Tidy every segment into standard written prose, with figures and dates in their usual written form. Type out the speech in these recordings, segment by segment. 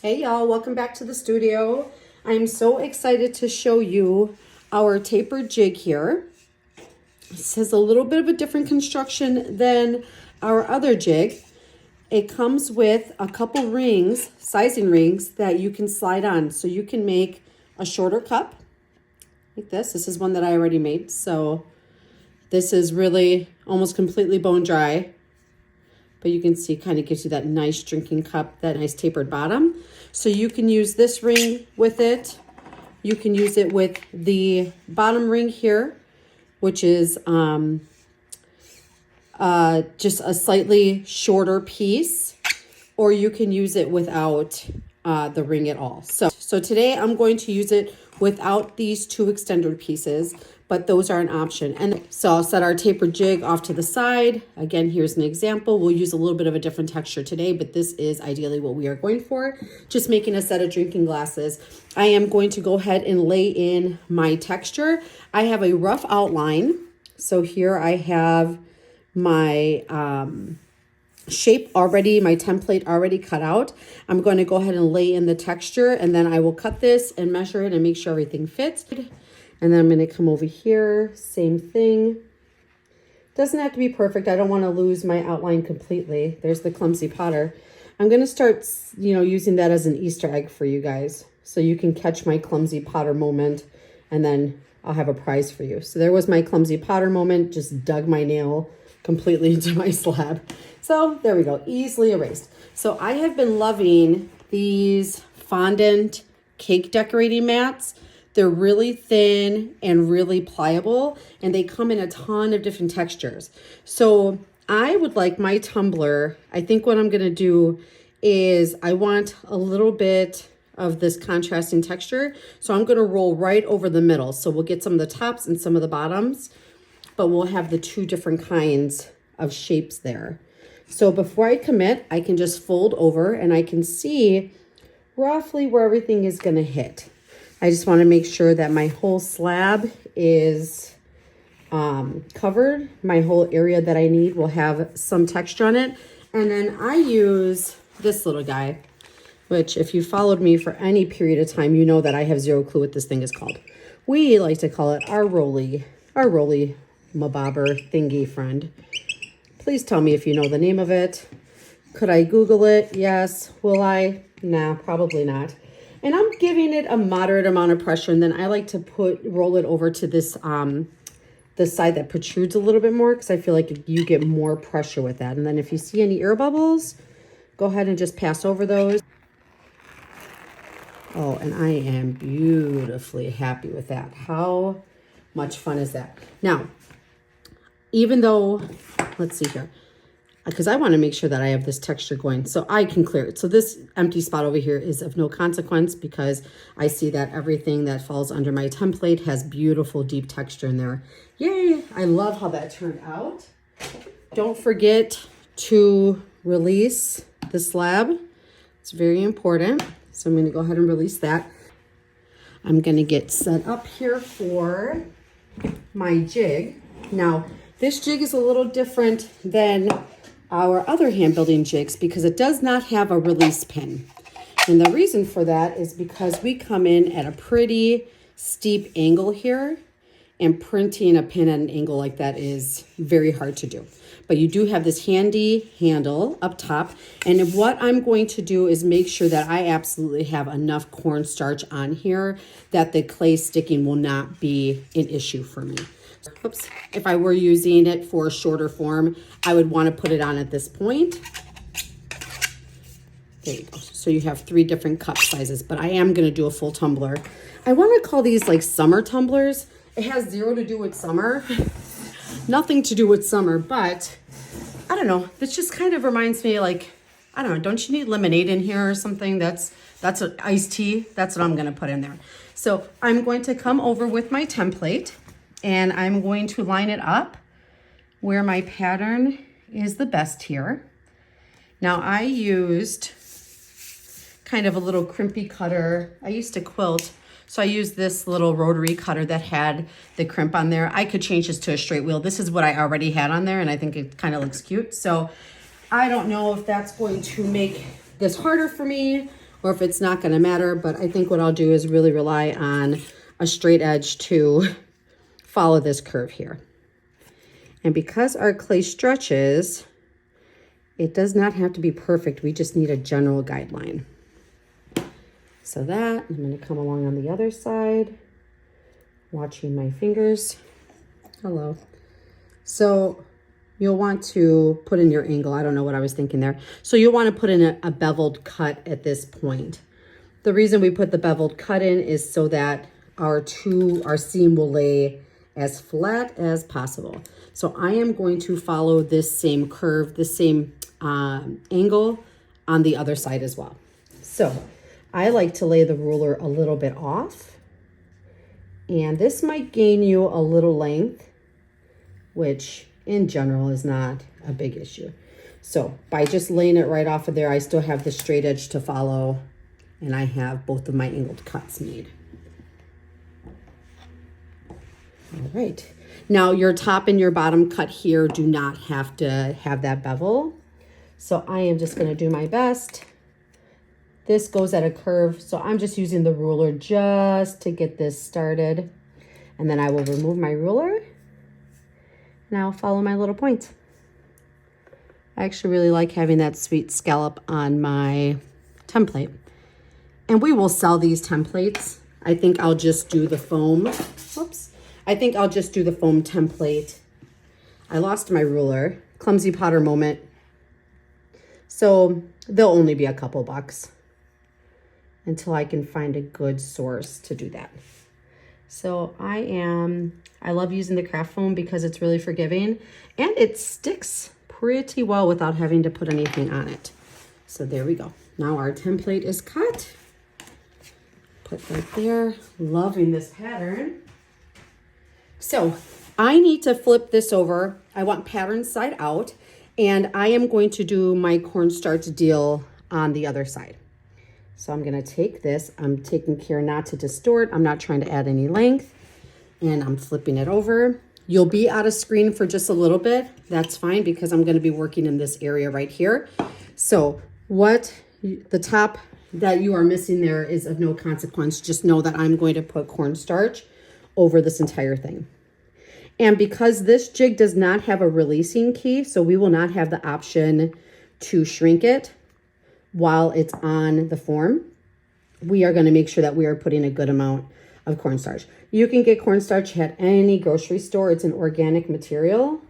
Hey y'all, welcome back to the studio. I'm so excited to show you our tapered jig here. This has a little bit of a different construction than our other jig. It comes with a couple rings, sizing rings, that you can slide on. So you can make a shorter cup like this. This is one that I already made. So this is really almost completely bone dry. But you can see kind of gives you that nice drinking cup, that nice tapered bottom. So you can use this ring with it. You can use it with the bottom ring here, which is just a slightly shorter piece, or you can use it without the ring at all. So today I'm going to use it without these two extender pieces, but those are an option. And so I'll set our tapered jig off to the side. Again, here's an example. We'll use a little bit of a different texture today, but this is ideally what we are going for. Just making a set of drinking glasses. I am going to go ahead and lay in my texture. I have a rough outline. So here I have my shape already, my template already cut out. I'm going to go ahead and lay in the texture, and then I will cut this and measure it and make sure everything fits. And then I'm going to come over here, same thing. Doesn't have to be perfect. I don't want to lose my outline completely. There's the clumsy potter. I'm going to start, using that as an Easter egg for you guys, so you can catch my clumsy potter moment, and then I'll have a prize for you. So there was my clumsy potter moment. Just dug my nail completely into my slab. So there we go, easily erased. So I have been loving these fondant cake decorating mats. They're really thin and really pliable, and they come in a ton of different textures. So I would like my tumbler, I think what I'm gonna do is I want a little bit of this contrasting texture. So I'm gonna roll right over the middle. So we'll get some of the tops and some of the bottoms, but we'll have the two different kinds of shapes there. So before I commit, I can just fold over and I can see roughly where everything is gonna hit. I just wanna make sure that my whole slab is covered. My whole area that I need will have some texture on it. And then I use this little guy, which if you followed me for any period of time, you know that I have zero clue what this thing is called. We like to call it our roly mabobber thingy friend. Please tell me if you know the name of it. Could I Google it? Yes. Will I? Nah, probably not. And I'm giving it a moderate amount of pressure, and then I like to roll it over to this the side that protrudes a little bit more, because I feel like you get more pressure with that. And then if you see any air bubbles, go ahead and just pass over those. Oh, and I am beautifully happy with that. How much fun is that? Now, even though, let's see here, because I want to make sure that I have this texture going so I can clear it. So this empty spot over here is of no consequence, because I see that everything that falls under my template has beautiful deep texture in there. Yay! I love how that turned out. Don't forget to release the slab. It's very important. So I'm going to go ahead and release that. I'm going to get set up here for my jig. Now, this jig is a little different than our other hand building jigs because it does not have a release pin. And the reason for that is because we come in at a pretty steep angle here, and printing a pin at an angle like that is very hard to do. But you do have this handy handle up top. And what I'm going to do is make sure that I absolutely have enough cornstarch on here that the clay sticking will not be an issue for me. Oops. If I were using it for a shorter form, I would want to put it on at this point. There you go. So you have 3 different cup sizes, but I am going to do a full tumbler. I want to call these like summer tumblers. It has zero to do with summer, nothing to do with summer, but I don't know. This just kind of reminds me, like, I don't know, don't you need lemonade in here or something? That's an iced tea. That's what I'm going to put in there. So I'm going to come over with my template, and I'm going to line it up where my pattern is the best here. Now I used kind of a little crimpy cutter. I used to quilt, so I used this little rotary cutter that had the crimp on there. I could change this to a straight wheel. This is what I already had on there, and I think it kind of looks cute. So I don't know if that's going to make this harder for me or if it's not going to matter. But I think what I'll do is really rely on a straight edge to follow this curve here. And because our clay stretches, it does not have to be perfect. We just need a general guideline. So that, I'm going to come along on the other side, watching my fingers. Hello. So you'll want to put in your angle. I don't know what I was thinking there. So you'll want to put in a beveled cut at this point. The reason we put the beveled cut in is so that our seam will lay as flat as possible. So I am going to follow this same curve, the same angle on the other side as well. So I like to lay the ruler a little bit off, and this might gain you a little length, which in general is not a big issue. So by just laying it right off of there, I still have the straight edge to follow, and I have both of my angled cuts made. All right. Now your top and your bottom cut here do not have to have that bevel. So I am just going to do my best. This goes at a curve, so I'm just using the ruler just to get this started. And then I will remove my ruler and I'll follow my little points. I actually really like having that sweet scallop on my template. And we will sell these templates. I think I'll just do the foam. Whoops. I think I'll just do the foam template. I lost my ruler. Clumsy Potter moment. So they'll only be a couple bucks until I can find a good source to do that. So I love using the craft foam because it's really forgiving and it sticks pretty well without having to put anything on it. So there we go. Now our template is cut. Put that there. Loving this pattern. So I need to flip this over. I want pattern side out, and I am going to do my cornstarch deal on the other side. So I'm going to take this. I'm taking care not to distort. I'm not trying to add any length, and I'm flipping it over. You'll be out of screen for just a little bit. That's fine because I'm going to be working in this area right here. So the top that you are missing there is of no consequence. Just know that I'm going to put cornstarch over this entire thing. And because this jig does not have a releasing key, so we will not have the option to shrink it while it's on the form, we are going to make sure that we are putting a good amount of cornstarch. You can get cornstarch at any grocery store. It's an organic material.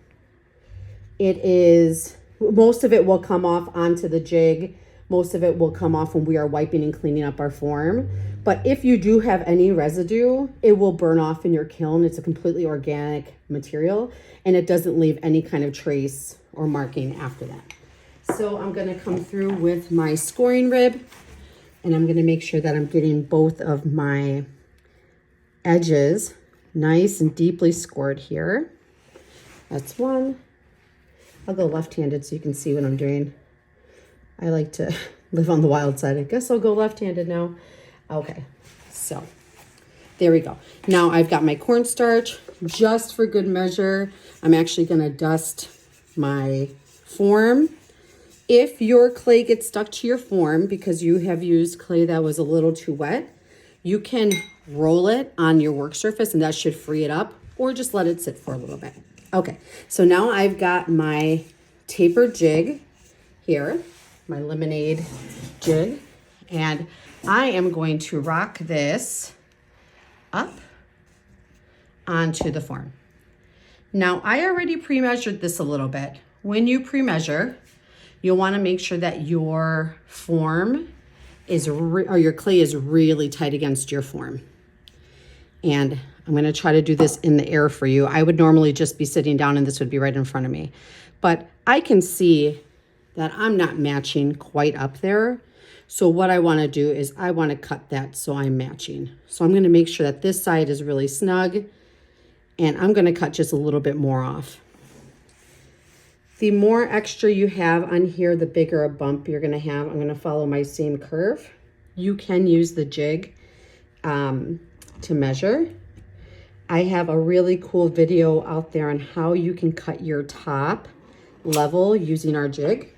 Most of it will come off onto the jig. Most of it will come off when we are wiping and cleaning up our form. But if you do have any residue, it will burn off in your kiln. It's a completely organic material, and it doesn't leave any kind of trace or marking after that. So I'm going to come through with my scoring rib, and I'm going to make sure that I'm getting both of my edges nice and deeply scored here. That's one. I'll go left-handed so you can see what I'm doing. I like to live on the wild side. I guess I'll go left-handed now. Okay, so there we go. Now I've got my cornstarch. Just for good measure, I'm actually going to dust my form. If your clay gets stuck to your form because you have used clay that was a little too wet, you can roll it on your work surface and that should free it up, or just let it sit for a little bit. Okay, so now I've got my tapered jig here, my lemonade jig, and I am going to rock this up onto the form. Now I already pre-measured this a little bit. When you pre-measure, you'll want to make sure that your form or your clay is really tight against your form. And I'm going to try to do this in the air for you. I would normally just be sitting down and this would be right in front of me, but I can see that I'm not matching quite up there. So what I want to do is I want to cut that so I'm matching. So I'm going to make sure that this side is really snug, and I'm going to cut just a little bit more off. The more extra you have on here, the bigger a bump you're going to have. I'm going to follow my same curve. You can use the jig to measure. I have a really cool video out there on how you can cut your top level using our jig.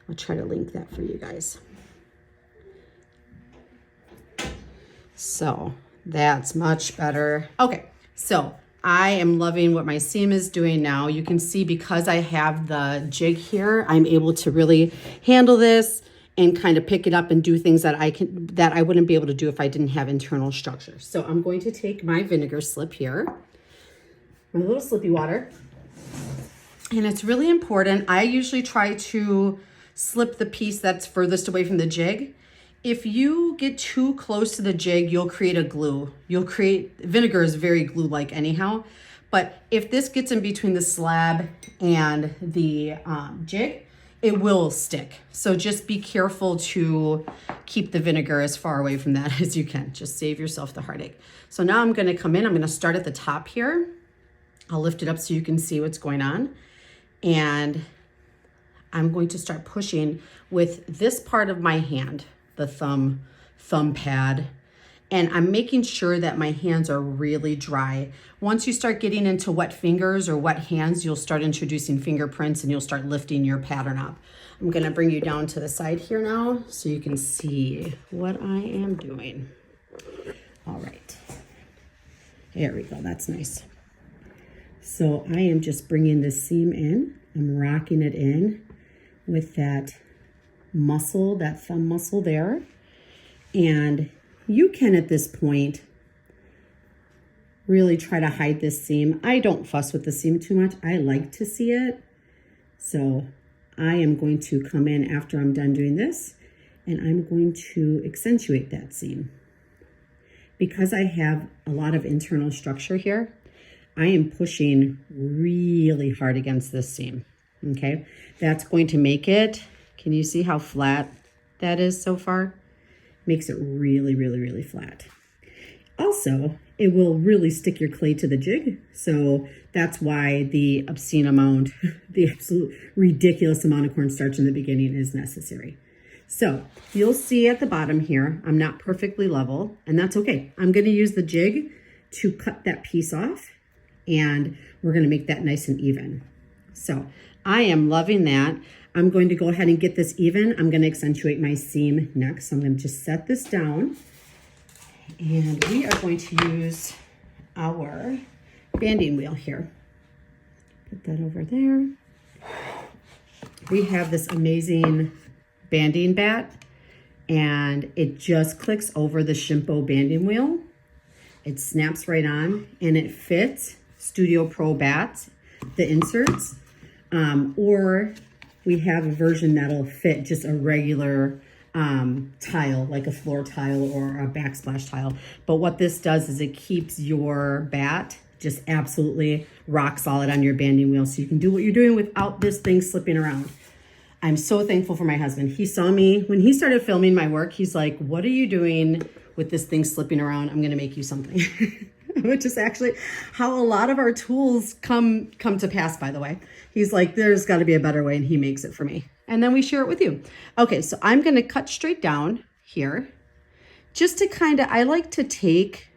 I'll try to link that for you guys. So that's much better. Okay, so I am loving what my seam is doing now. You can see because I have the jig here, I'm able to really handle this and kind of pick it up and do things that I wouldn't be able to do if I didn't have internal structure. So I'm going to take my vinegar slip here, my little slippy water. And it's really important. I usually try to slip the piece that's furthest away from the jig. If you get too close to the jig, you'll create a glue. Vinegar is very glue-like anyhow. But if this gets in between the slab and the jig, it will stick. So just be careful to keep the vinegar as far away from that as you can. Just save yourself the heartache. So now I'm gonna come in, I'm gonna start at the top here. I'll lift it up so you can see what's going on. And I'm going to start pushing with this part of my hand, the thumb pad. And I'm making sure that my hands are really dry. Once you start getting into wet fingers or wet hands, you'll start introducing fingerprints and you'll start lifting your pattern up. I'm gonna bring you down to the side here now so you can see what I am doing. All right, there we go, that's nice. So I am just bringing the seam in. I'm rocking it in with that muscle, that thumb muscle there. And you can, at this point, really try to hide this seam. I don't fuss with the seam too much. I like to see it. So I am going to come in after I'm done doing this, and I'm going to accentuate that seam. Because I have a lot of internal structure here, I am pushing really hard against this seam, okay? That's going to make it, can you see how flat that is so far? Makes it really, really, really flat. Also, it will really stick your clay to the jig, so that's why the obscene amount, the absolute ridiculous amount of cornstarch in the beginning is necessary. So you'll see at the bottom here, I'm not perfectly level, and that's okay. I'm gonna use the jig to cut that piece off, and we're gonna make that nice and even. So I am loving that. I'm going to go ahead and get this even. I'm gonna accentuate my seam next. So I'm gonna just set this down, and we are going to use our banding wheel here. Put that over there. We have this amazing banding bat, and it just clicks over the Shimpo banding wheel. It snaps right on, and it fits Studio Pro bats, the inserts, or we have a version that'll fit just a regular tile, like a floor tile or a backsplash tile. But what this does is it keeps your bat just absolutely rock solid on your banding wheel, so you can do what you're doing without this thing slipping around. I'm so thankful for my husband. He saw me, when he started filming my work, he's like, what are you doing with this thing slipping around? I'm gonna make you something. Which is actually how a lot of our tools come to pass, by the way. He's like, there's gotta be a better way, and he makes it for me. And then we share it with you. Okay, so I'm gonna cut straight down here. Just to I like to take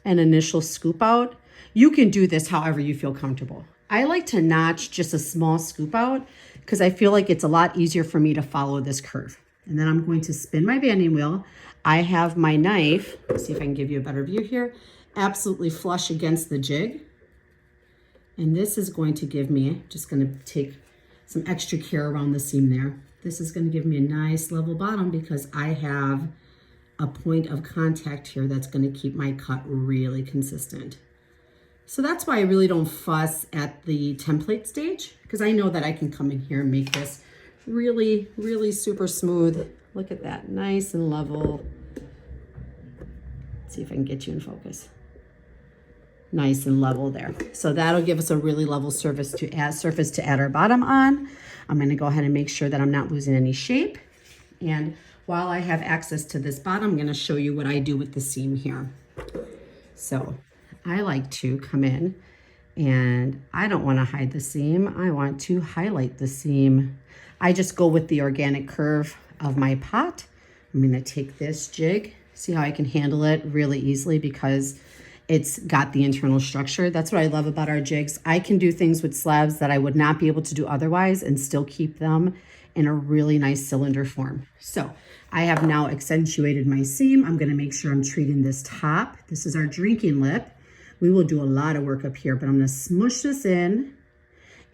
an initial scoop out. You can do this however you feel comfortable. I like to notch just a small scoop out because I feel like it's a lot easier for me to follow this curve. And then I'm going to spin my banding wheel. I have my knife, let's see if I can give you a better view here, absolutely flush against the jig. And this is going to give me, just gonna take some extra care around the seam there. This is gonna give me a nice level bottom because I have a point of contact here that's gonna keep my cut really consistent. So that's why I really don't fuss at the template stage, because I know that I can come in here and make this really, really super smooth. Look at that, nice and level. Let's see if I can get you in focus. Nice and level there. So that'll give us a really level surface to add our bottom on. I'm gonna go ahead and make sure that I'm not losing any shape. And while I have access to this bottom, I'm gonna show you what I do with the seam here. So I like to come in, and I don't wanna hide the seam. I want to highlight the seam. I just go with the organic curve of my pot. I'm gonna take this jig, see how I can handle it really easily because it's got the internal structure. That's what I love about our jigs. I can do things with slabs that I would not be able to do otherwise and still keep them in a really nice cylinder form. So I have now accentuated my seam. I'm gonna make sure I'm treating this top. This is our drinking lip. We will do a lot of work up here, but I'm gonna smush this in.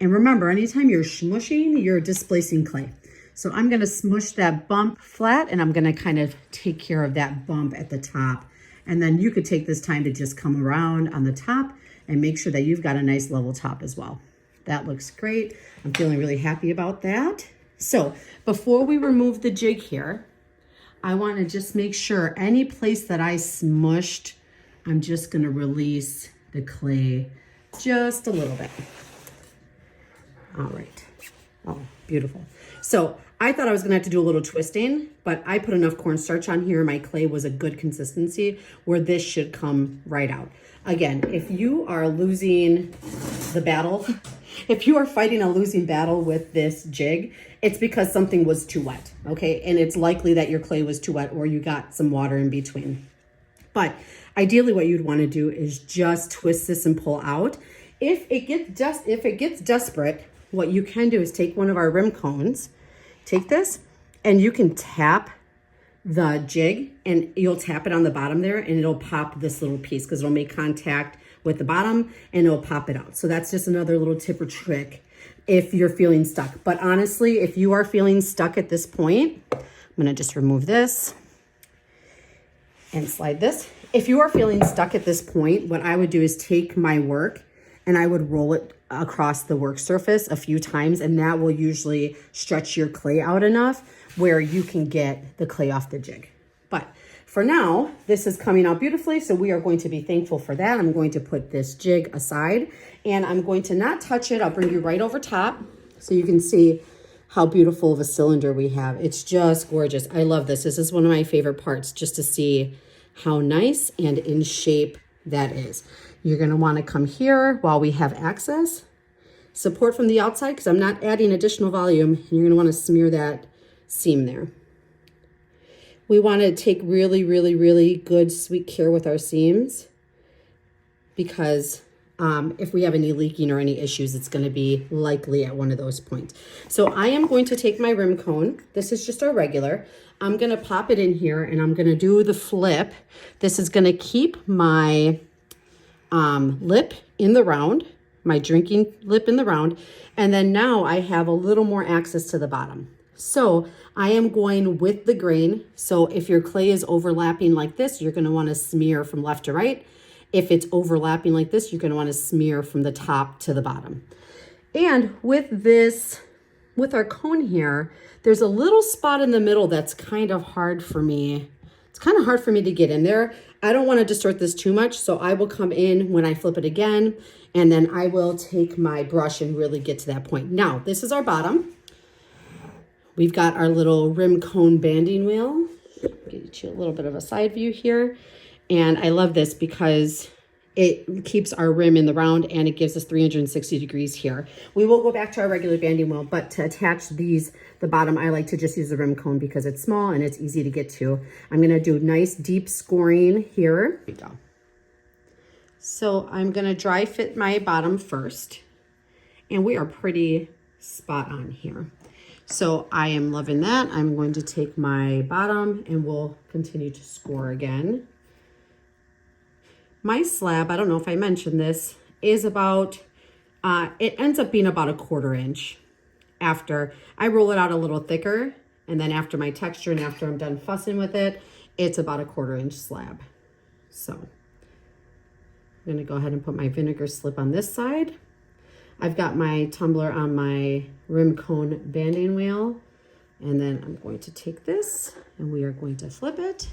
And remember, anytime you're smushing, you're displacing clay. So I'm gonna smush that bump flat, and I'm gonna kind of take care of that bump at the top. And then you could take this time to just come around on the top and make sure that you've got a nice level top as well. That looks great. I'm feeling really happy about that. So before we remove the jig here, I wanna just make sure any place that I smushed, I'm just gonna release the clay just a little bit. All right. Oh, beautiful. So I thought I was gonna have to do a little twisting, but I put enough cornstarch on here. My clay was a good consistency where this should come right out. Again, if you are losing the battle, if you are fighting a losing battle with this jig, it's because something was too wet, okay? And it's likely that your clay was too wet or you got some water in between. But ideally what you'd wanna do is just twist this and pull out. If it gets desperate, what you can do is take one of our rim cones, take this, and you can tap the jig, and you'll tap it on the bottom there, and it'll pop this little piece because it'll make contact with the bottom and it'll pop it out. So that's just another little tip or trick if you're feeling stuck. But honestly, if you are feeling stuck at this point, I'm gonna just remove this and slide this. If you are feeling stuck at this point, what I would do is take my work and I would roll it across the work surface a few times, and that will usually stretch your clay out enough where you can get the clay off the jig. But for now, this is coming out beautifully, so we are going to be thankful for that. I'm going to put this jig aside, and I'm going to not touch it. I'll bring you right over top so you can see how beautiful of a cylinder we have. It's just gorgeous. I love this. This is one of my favorite parts, just to see how nice and in shape that is. You're gonna wanna come here while we have access. Support from the outside, because I'm not adding additional volume, and you're gonna wanna smear that seam there. We wanna take really, really, really good sweet care with our seams, because if we have any leaking or any issues, it's gonna be likely at one of those points. So I am going to take my rim cone. This is just our regular. I'm gonna pop it in here, and I'm gonna do the flip. This is gonna keep my lip in the round, my drinking lip in the round, and then now I have a little more access to the bottom. So I am going with the grain. So if your clay is overlapping like this, you're gonna wanna smear from left to right. If it's overlapping like this, you're gonna wanna smear from the top to the bottom. And with this, with our cone here, there's a little spot in the middle that's kind of hard for me. It's kind of hard for me to get in there. I don't want to distort this too much, so I will come in when I flip it again, and then I will take my brush and really get to that point. Now, this is our bottom. We've got our little rim cone banding wheel. Get you a little bit of a side view here. And I love this because it keeps our rim in the round and it gives us 360 degrees here. We will go back to our regular banding wheel, but to attach these, the bottom, I like to just use the rim cone because it's small and it's easy to get to. I'm gonna do nice deep scoring here. There we go. So I'm gonna dry fit my bottom first, and we are pretty spot on here. So I am loving that. I'm going to take my bottom and we'll continue to score again. My slab, I don't know if I mentioned this, is about, it ends up being about 1/4 inch. After I roll it out a little thicker, and then after my texture and after I'm done fussing with it, it's about 1/4 inch slab. So I'm gonna go ahead and put my vinegar slip on this side. I've got my tumbler on my rim cone banding wheel, and then I'm going to take this and we are going to flip it.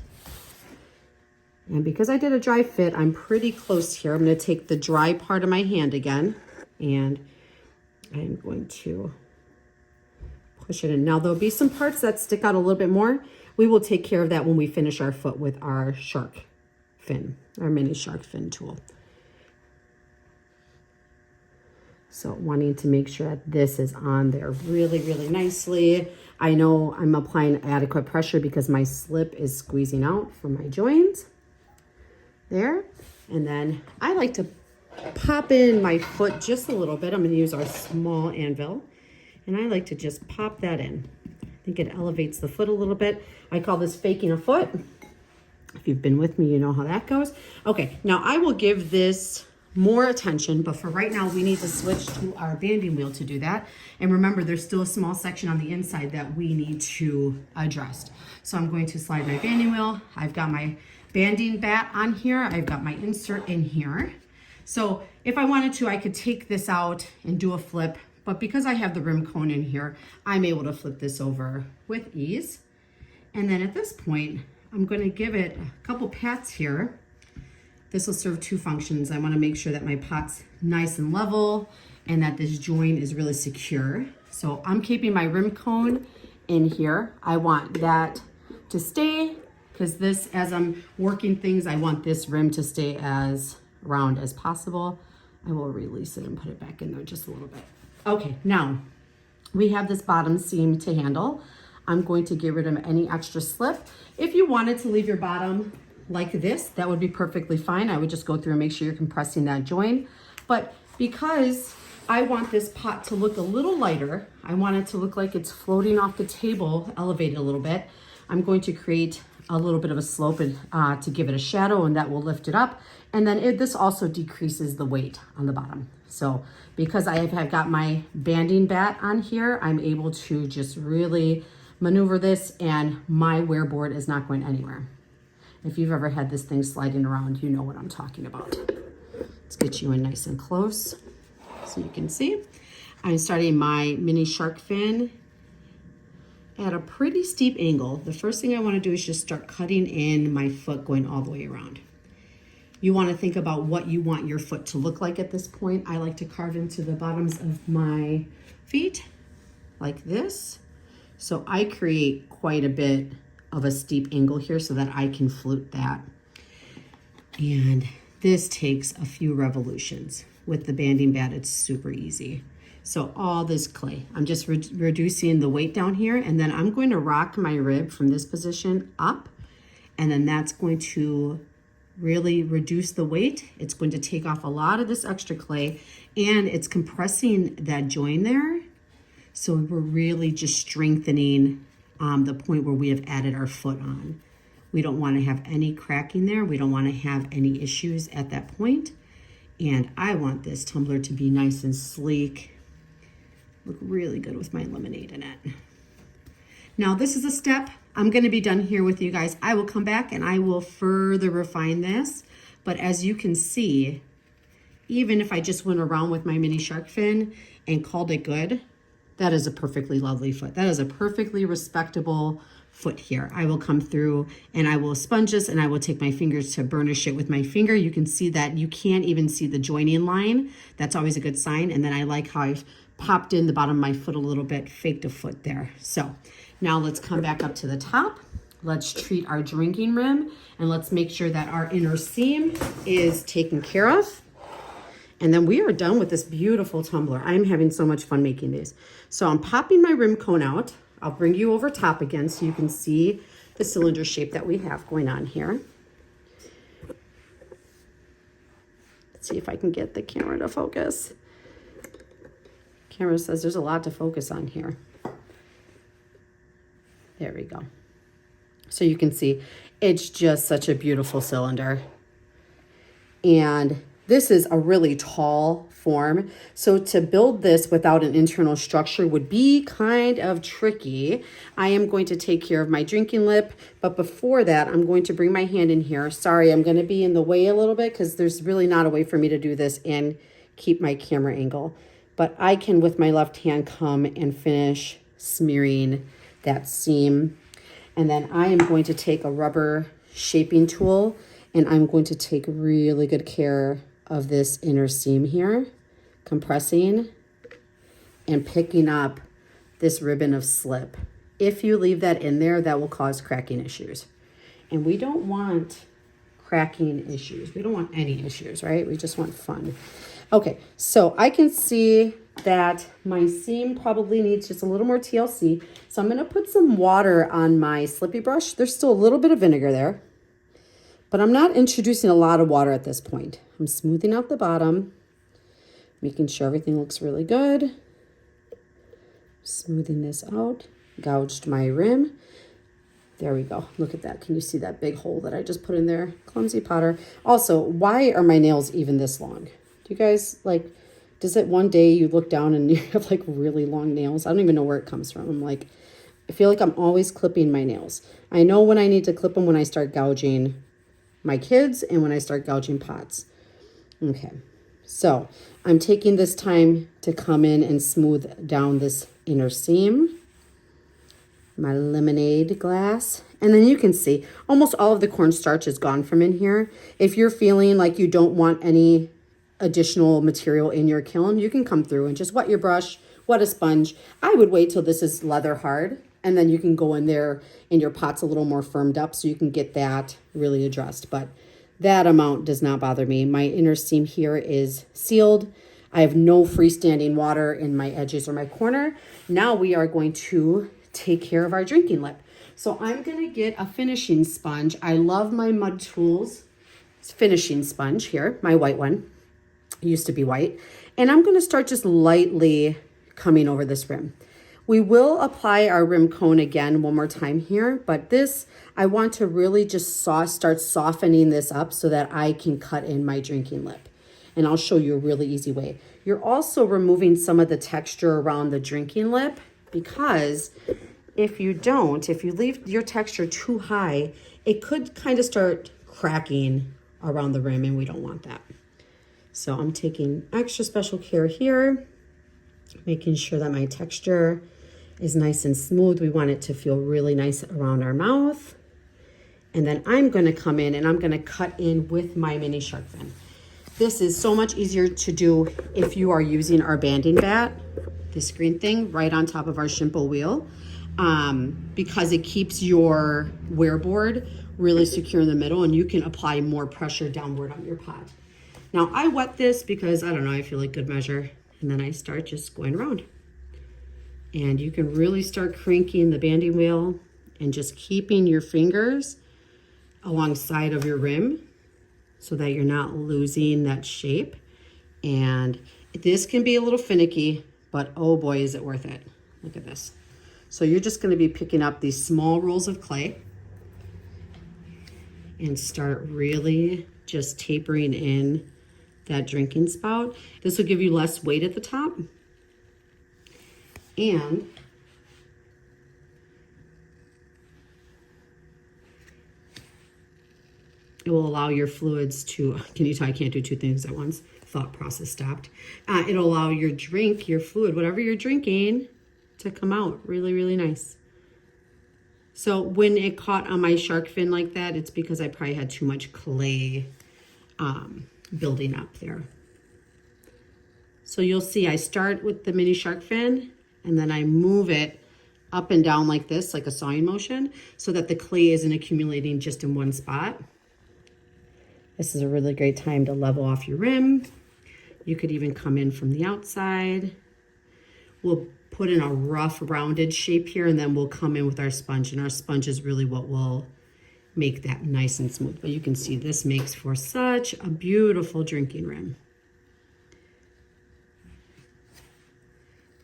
And because I did a dry fit, I'm pretty close here. I'm going to take the dry part of my hand again, and I'm going to push it in. Now, there'll be some parts that stick out a little bit more. We will take care of that when we finish our foot with our shark fin, our mini shark fin tool. So wanting to make sure that this is on there really, really nicely. I know I'm applying adequate pressure because my slip is squeezing out from my joins. There. And then I like to pop in my foot just a little bit. I'm going to use our small anvil, And I like to just pop that in. I think it elevates the foot a little bit. I call this faking a foot. If you've been with me, you know how that goes. Okay, now I will give this more attention, but for right now, we need to switch to our banding wheel to do that. And remember, there's still a small section on the inside that we need to address. So I'm going to slide my banding wheel. I've got my banding bat on here. I've got my insert in here. So if I wanted to, I could take this out and do a flip, but because I have the rim cone in here, I'm able to flip this over with ease. And then at this point, I'm going to give it a couple pats here. This will serve two functions. I want to make sure that my pot's nice and level and that this joint is really secure. So I'm keeping my rim cone in here. I want that to stay because this, as I'm working things, I want this rim to stay as round as possible. I will release it and put it back in there just a little bit. Okay, now we have this bottom seam to handle. I'm going to get rid of any extra slip. If you wanted to leave your bottom like this, that would be perfectly fine. I would just go through and make sure you're compressing that joint. But because I want this pot to look a little lighter, I want it to look like it's floating off the table, elevated a little bit, I'm going to create a little bit of a slope to give it a shadow, and that will lift it up. And then this also decreases the weight on the bottom. So because I have got my banding bat on here, I'm able to just really maneuver this, and my wear board is not going anywhere. If you've ever had this thing sliding around, you know what I'm talking about. Let's get you in nice and close so you can see. I'm starting my mini shark fin at a pretty steep angle. The first thing I want to do is just start cutting in my foot going all the way around. You want to think about what you want your foot to look like at this point. I like to carve into the bottoms of my feet like this. So I create quite a bit of a steep angle here so that I can flute that. And this takes a few revolutions. With the banding bat, it's super easy. So all this clay, I'm just reducing the weight down here, and then I'm going to rock my rib from this position up, and then that's going to really reduce the weight. It's going to take off a lot of this extra clay, and it's compressing that joint there. So we're really just strengthening the point where we have added our foot on. We don't want to have any cracking there. We don't want to have any issues at that point. And I want this tumbler to be nice and sleek. Look really good with my lemonade in it. Now this is a step. I'm going to be done here with you guys. I will come back and I will further refine this. But as you can see, even if I just went around with my mini shark fin and called it good, that is a perfectly lovely foot. That is a perfectly respectable foot here. I will come through and I will sponge this, and I will take my fingers to burnish it with my finger. You can see that you can't even see the joining line. That's always a good sign. And then I like how I've popped in the bottom of my foot a little bit, faked a foot there. So now let's come back up to the top. Let's treat our drinking rim, and let's make sure that our inner seam is taken care of. And then we are done with this beautiful tumbler. I'm having so much fun making these. So I'm popping my rim cone out. I'll bring you over top again so you can see the cylinder shape that we have going on here. Let's see if I can get the camera to focus. Camera says there's a lot to focus on here. There we go. So you can see it's just such a beautiful cylinder. And this is a really tall form. So to build this without an internal structure would be kind of tricky. I am going to take care of my drinking lip, but before that, I'm going to bring my hand in here. Sorry, I'm going to be in the way a little bit because there's really not a way for me to do this and keep my camera angle. But I can, with my left hand, come and finish smearing that seam. And then I am going to take a rubber shaping tool, and I'm going to take really good care of this inner seam here, compressing and picking up this ribbon of slip. If you leave that in there, that will cause cracking issues. And we don't want cracking issues. We don't want any issues, right? We just want fun. Okay, so I can see that my seam probably needs just a little more TLC. So I'm gonna put some water on my slippy brush. There's still a little bit of vinegar there, but I'm not introducing a lot of water at this point. I'm smoothing out the bottom, making sure everything looks really good. Smoothing this out, gouged my rim. There we go. Look at that. Can you see that big hole that I just put in there? Clumsy potter. Also, why are my nails even this long? Do you guys like, does it one day you look down and you have like really long nails? I don't even know where it comes from. I'm like, I feel like I'm always clipping my nails. I know when I need to clip them when I start gouging my kids and when I start gouging pots. Okay, so I'm taking this time to come in and smooth down this inner seam. My lemonade glass. And then you can see almost all of the cornstarch is gone from in here. If you're feeling like you don't want any additional material in your kiln, you can come through and just wet your brush, wet a sponge. I would wait till this is leather hard, and then you can go in there and your pot's a little more firmed up so you can get that really addressed. But that amount does not bother me. My inner seam here is sealed. I have no freestanding water in my edges or my corner. Now we are going to take care of our drinking lip. So I'm going to get a finishing sponge. I love my Mud Tools finishing sponge here, my white one. It used to be white. And I'm going to start just lightly coming over this rim. We will apply our rim cone again one more time here, but this, I want to really just start softening this up so that I can cut in my drinking lip. And I'll show you a really easy way. You're also removing some of the texture around the drinking lip, because if you leave your texture too high, it could kind of start cracking around the rim, and we don't want that. So I'm taking extra special care here, making sure that my texture is nice and smooth. We want it to feel really nice around our mouth. And then I'm going to come in and I'm going to cut in with my mini shark fin. This is so much easier to do if you are using our banding bat, this green thing, right on top of our shimple wheel, because it keeps your wear board really secure in the middle, and you can apply more pressure downward on your pot. Now I wet this because, I don't know, I feel like good measure, and then I start just going around. And you can really start cranking the banding wheel and just keeping your fingers alongside of your rim so that you're not losing that shape. And this can be a little finicky, but oh boy, is it worth it. Look at this. So you're just going to be picking up these small rolls of clay and start really just tapering in that drinking spout. This will give you less weight at the top. And it will allow your fluids to, can you tell I can't do two things at once? Thought process stopped. It'll allow your drink, your fluid, whatever you're drinking, to come out really, really nice. So when it caught on my shark fin like that, it's because I probably had too much clay building up there. So you'll see I start with the mini shark fin, and then I move it up and down like this, like a sawing motion, so that the clay isn't accumulating just in one spot. This is a really great time to level off your rim. You could even come in from the outside. We'll put in a rough rounded shape here, and then we'll come in with our sponge, and our sponge is really what will make that nice and smooth. But you can see this makes for such a beautiful drinking rim.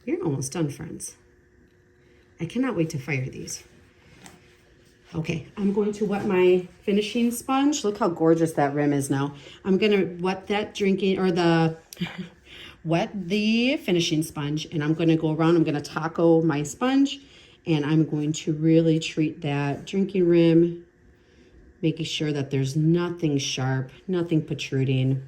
You're almost done, friends. I cannot wait to fire these. Okay, I'm going to wet my finishing sponge. Look how gorgeous that rim is now. I'm gonna wet that wet the finishing sponge, and I'm gonna go around, I'm gonna taco my sponge, and I'm going to really treat that drinking rim, making sure that there's nothing sharp, nothing protruding.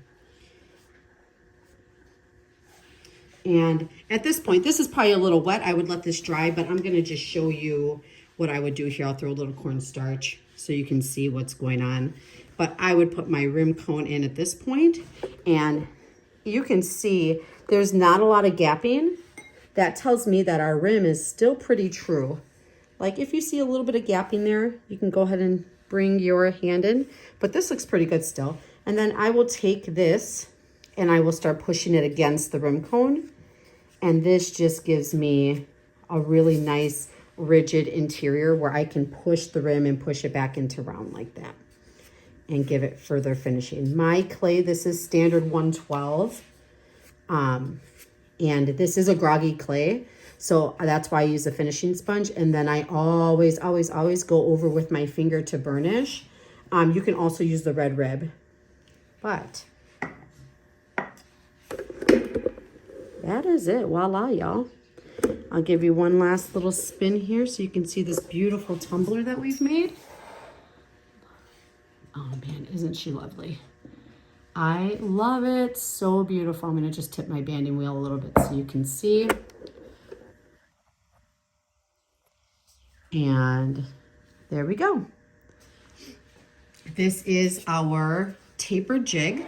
And at this point, this is probably a little wet. I would let this dry, but I'm gonna just show you what I would do here. I'll throw a little cornstarch so you can see what's going on. But I would put my rim cone in at this point, and you can see there's not a lot of gapping. That tells me that our rim is still pretty true. Like if you see a little bit of gapping there, you can go ahead and bring your hand in, but this looks pretty good still. And then I will take this and I will start pushing it against the rim cone. And this just gives me a really nice rigid interior where I can push the rim and push it back into round like that and give it further finishing. My clay, this is standard 112. And this is a groggy clay. So that's why I use a finishing sponge. And then I always go over with my finger to burnish. You can also use the red rib, but that is it. Voila, y'all. I'll give you one last little spin here so you can see this beautiful tumbler that we've made. Oh man, isn't she lovely? I love it. So beautiful. I'm going to just tip my banding wheel a little bit so you can see. And there we go. This is our tapered jig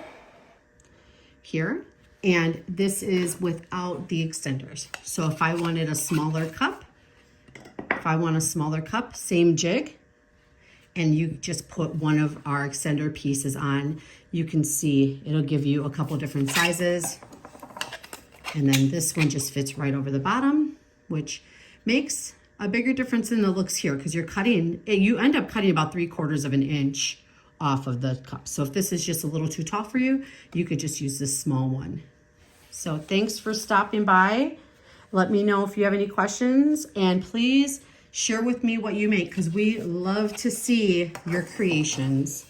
here. And this is without the extenders. So if I wanted a smaller cup, same jig, and you just put one of our extender pieces on, you can see it'll give you a couple different sizes. And then this one just fits right over the bottom, which makes a bigger difference than it looks here, because you end up cutting about 3/4 of an inch off of the cup. So if this is just a little too tall for you, you could just use this small one. So thanks for stopping by. Let me know if you have any questions, and please share with me what you make, because we love to see your creations.